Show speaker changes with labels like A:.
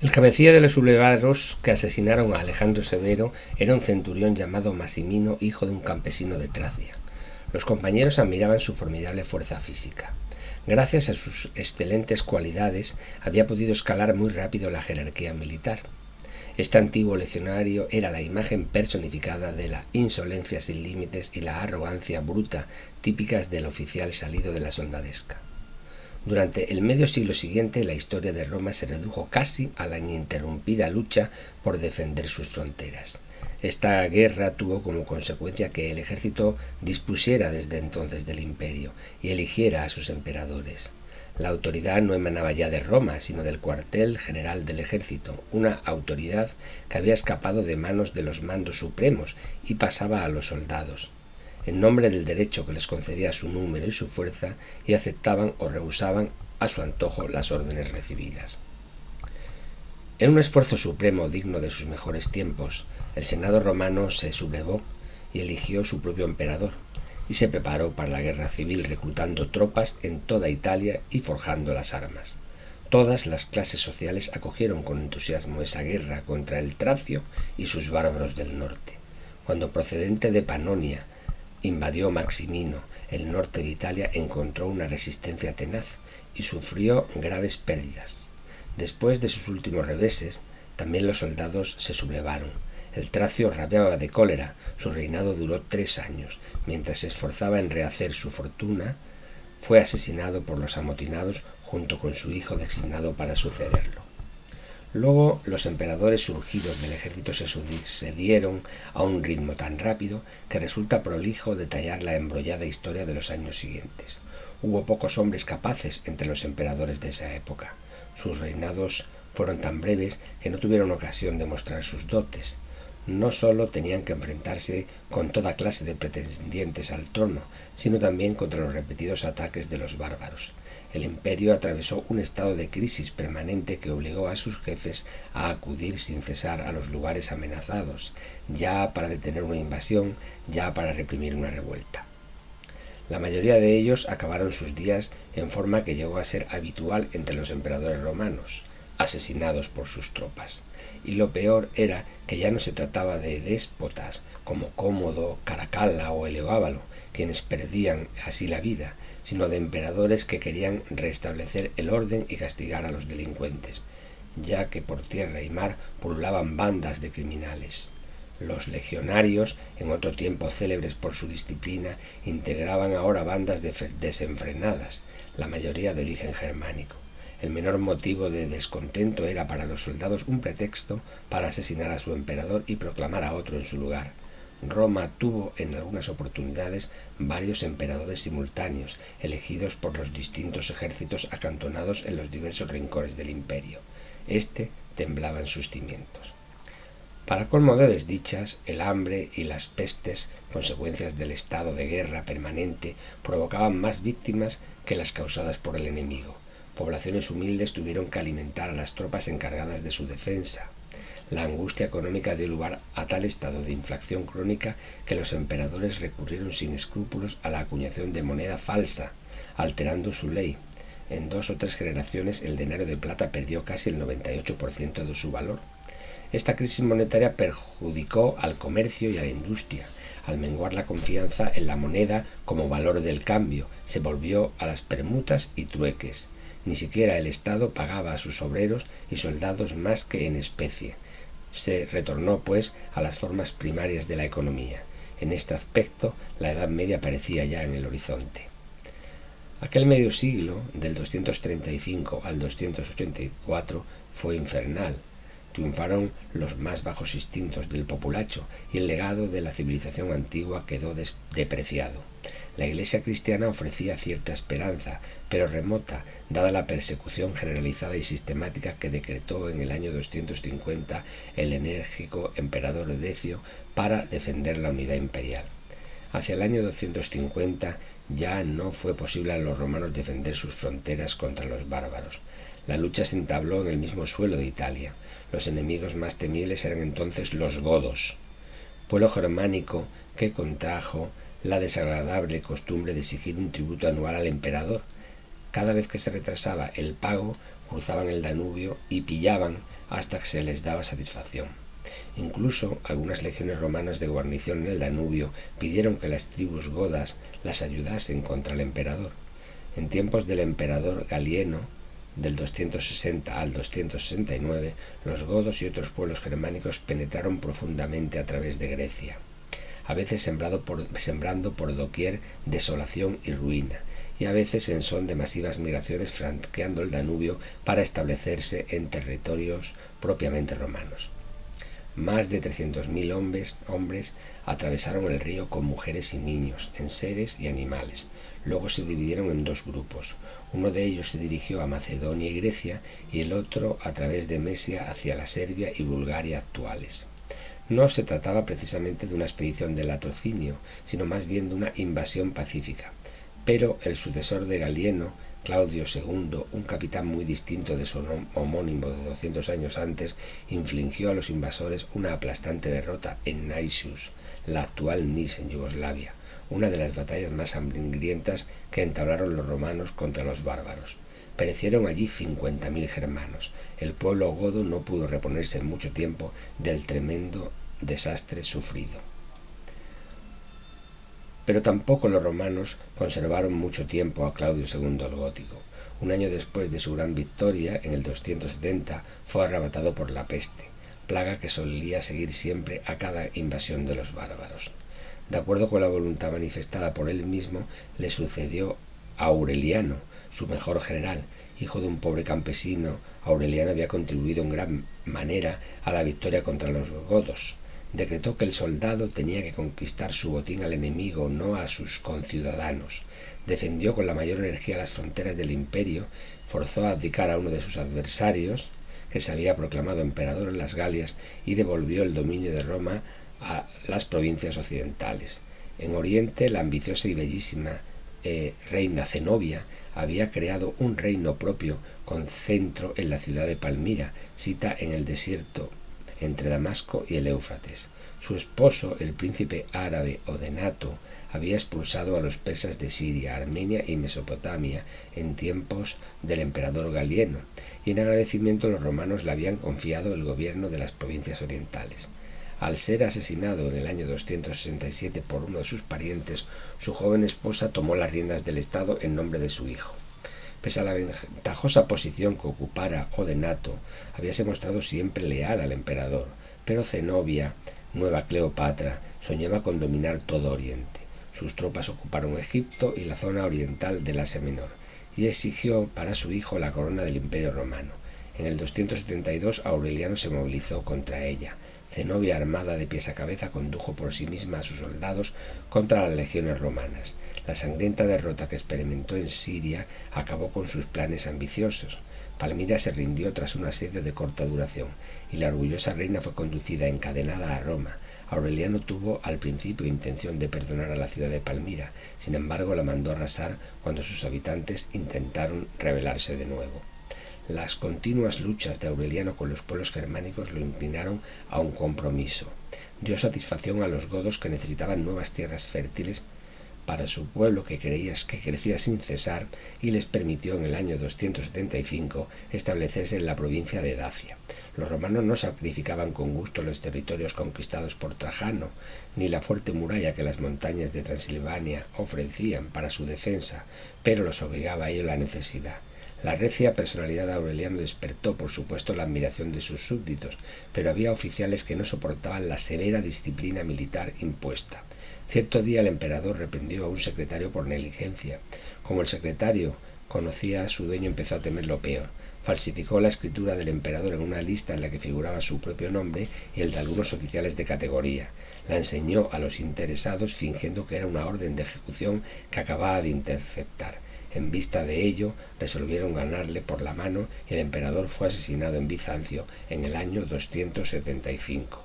A: El cabecilla de los sublevados que asesinaron a Alejandro Severo era un centurión llamado Massimino, hijo de un campesino de Tracia. Los compañeros admiraban su formidable fuerza física. Gracias a sus excelentes cualidades, había podido escalar muy rápido la jerarquía militar. Este antiguo legionario era la imagen personificada de la insolencia sin límites y la arrogancia bruta típicas del oficial salido de la soldadesca. Durante el medio siglo siguiente, la historia de Roma se redujo casi a la ininterrumpida lucha por defender sus fronteras. Esta guerra tuvo como consecuencia que el ejército dispusiera desde entonces del imperio y eligiera a sus emperadores. La autoridad no emanaba ya de Roma, sino del cuartel general del ejército, una autoridad que había escapado de manos de los mandos supremos y pasaba a los soldados, en nombre del derecho que les concedía su número y su fuerza, y aceptaban o rehusaban a su antojo las órdenes recibidas. En un esfuerzo supremo digno de sus mejores tiempos, el Senado romano se sublevó y eligió su propio emperador, y se preparó para la guerra civil reclutando tropas en toda Italia y forjando las armas. Todas las clases sociales acogieron con entusiasmo esa guerra contra el Tracio y sus bárbaros del norte. Cuando procedente de Panonia invadió Maximino el norte de Italia, encontró una resistencia tenaz y sufrió graves pérdidas. Después de sus últimos reveses, también los soldados se sublevaron. El Tracio rabiaba de cólera. Su reinado duró 3 años. Mientras se esforzaba en rehacer su fortuna, fue asesinado por los amotinados junto con su hijo designado para sucederlo. Luego, los emperadores surgidos del ejército se sucedieron a un ritmo tan rápido que resulta prolijo detallar la embrollada historia de los años siguientes. Hubo pocos hombres capaces entre los emperadores de esa época. Sus reinados fueron tan breves que no tuvieron ocasión de mostrar sus dotes. No solo tenían que enfrentarse con toda clase de pretendientes al trono, sino también contra los repetidos ataques de los bárbaros. El imperio atravesó un estado de crisis permanente que obligó a sus jefes a acudir sin cesar a los lugares amenazados, ya para detener una invasión, ya para reprimir una revuelta. La mayoría de ellos acabaron sus días en forma que llegó a ser habitual entre los emperadores romanos, asesinados por sus tropas. Y lo peor era que ya no se trataba de déspotas como Cómodo, Caracalla o Heliogábalo, quienes perdían así la vida, sino de emperadores que querían restablecer el orden y castigar a los delincuentes, ya que por tierra y mar pululaban bandas de criminales. Los legionarios, en otro tiempo célebres por su disciplina, integraban ahora bandas desenfrenadas, la mayoría de origen germánico. El menor motivo de descontento era para los soldados un pretexto para asesinar a su emperador y proclamar a otro en su lugar. Roma tuvo en algunas oportunidades varios emperadores simultáneos, elegidos por los distintos ejércitos acantonados en los diversos rincones del imperio. Este temblaba en sus cimientos. Para colmo de desdichas, el hambre y las pestes, consecuencias del estado de guerra permanente, provocaban más víctimas que las causadas por el enemigo. Poblaciones humildes tuvieron que alimentar a las tropas encargadas de su defensa. La angustia económica dio lugar a tal estado de inflación crónica que los emperadores recurrieron sin escrúpulos a la acuñación de moneda falsa, alterando su ley. En 2 o 3 generaciones el denaro de plata perdió casi el 98% de su valor. Esta crisis monetaria perjudicó al comercio y a la industria. Al menguar la confianza en la moneda como valor del cambio, se volvió a las permutas y trueques. Ni siquiera el Estado pagaba a sus obreros y soldados más que en especie. Se retornó, pues, a las formas primarias de la economía. En este aspecto, la Edad Media parecía ya en el horizonte. Aquel medio siglo, del 235 al 284, fue infernal. Triunfaron los más bajos instintos del populacho y el legado de la civilización antigua quedó depreciado. La Iglesia cristiana ofrecía cierta esperanza, pero remota, dada la persecución generalizada y sistemática que decretó en el año 250 el enérgico emperador Decio para defender la unidad imperial. Hacia el año 250 ya no fue posible a los romanos defender sus fronteras contra los bárbaros. La lucha se entabló en el mismo suelo de Italia. Los enemigos más temibles eran entonces los godos, pueblo germánico que contrajo la desagradable costumbre de exigir un tributo anual al emperador, Cada vez que se retrasaba el pago, cruzaban el Danubio y pillaban hasta que se les daba satisfacción. Incluso algunas legiones romanas de guarnición en el Danubio pidieron que las tribus godas las ayudasen contra el emperador. En tiempos del emperador Galieno, del 260 al 269, los godos y otros pueblos germánicos penetraron profundamente a través de Grecia, a veces sembrando por doquier desolación y ruina, y a veces en son de masivas migraciones franqueando el Danubio para establecerse en territorios propiamente romanos. Más de 300.000 hombres atravesaron el río con mujeres y niños, enseres y animales. Luego se dividieron en dos grupos. Uno de ellos se dirigió a Macedonia y Grecia y el otro a través de Mesia hacia la Serbia y Bulgaria actuales. No se trataba precisamente de una expedición de latrocinio, sino más bien de una invasión pacífica. Pero el sucesor de Galieno, Claudio II, un capitán muy distinto de su homónimo de 200 años antes, infligió a los invasores una aplastante derrota en Naissus, la actual Niš en Yugoslavia, una de las batallas más sangrientas que entablaron los romanos contra los bárbaros. Perecieron allí 50.000 germanos. El pueblo godo no pudo reponerse en mucho tiempo del tremendo desastre sufrido. Pero tampoco los romanos conservaron mucho tiempo a Claudio II el Gótico. Un año después de su gran victoria, en el 270, fue arrebatado por la peste, plaga que solía seguir siempre a cada invasión de los bárbaros. De acuerdo con la voluntad manifestada por él mismo, le sucedió Aureliano, su mejor general. Hijo de un pobre campesino, Aureliano había contribuido en gran manera a la victoria contra los godos. Decretó que el soldado tenía que conquistar su botín al enemigo, no a sus conciudadanos. Defendió con la mayor energía las fronteras del imperio, forzó a abdicar a uno de sus adversarios, que se había proclamado emperador en las Galias, y devolvió el dominio de Roma a las provincias occidentales. En Oriente, la ambiciosa y bellísima reina Zenobia había creado un reino propio con centro en la ciudad de Palmira, sita en el desierto entre Damasco y el Éufrates. Su esposo, el príncipe árabe Odenato, había expulsado a los persas de Siria, Armenia y Mesopotamia en tiempos del emperador Galieno, y en agradecimiento los romanos le habían confiado el gobierno de las provincias orientales. Al ser asesinado en el año 267 por uno de sus parientes, su joven esposa tomó las riendas del Estado en nombre de su hijo. Pese a la ventajosa posición que ocupara Odenato, habíase mostrado siempre leal al emperador, pero Zenobia, nueva Cleopatra, soñaba con dominar todo Oriente. Sus tropas ocuparon Egipto y la zona oriental del Asia Menor, y exigió para su hijo la corona del Imperio Romano. En el 272 Aureliano se movilizó contra ella. Zenobia, armada de pies a cabeza, condujo por sí misma a sus soldados contra las legiones romanas. La sangrienta derrota que experimentó en Siria acabó con sus planes ambiciosos. Palmira se rindió tras un asedio de corta duración, y la orgullosa reina fue conducida encadenada a Roma. Aureliano tuvo al principio intención de perdonar a la ciudad de Palmira, sin embargo la mandó arrasar cuando sus habitantes intentaron rebelarse de nuevo. Las continuas luchas de Aureliano con los pueblos germánicos lo inclinaron a un compromiso. Dio satisfacción a los godos que necesitaban nuevas tierras fértiles para su pueblo que crecía sin cesar, y les permitió en el año 275 establecerse en la provincia de Dacia. Los romanos no sacrificaban con gusto los territorios conquistados por Trajano, ni la fuerte muralla que las montañas de Transilvania ofrecían para su defensa, pero los obligaba a ello la necesidad. La recia personalidad de Aureliano despertó, por supuesto, la admiración de sus súbditos, pero había oficiales que no soportaban la severa disciplina militar impuesta. Cierto día el emperador reprendió a un secretario por negligencia. Como el secretario conocía a su dueño, empezó a temer lo peor. Falsificó la escritura del emperador en una lista en la que figuraba su propio nombre y el de algunos oficiales de categoría. La enseñó a los interesados fingiendo que era una orden de ejecución que acababa de interceptar. En vista de ello, resolvieron ganarle por la mano y el emperador fue asesinado en Bizancio en el año 275.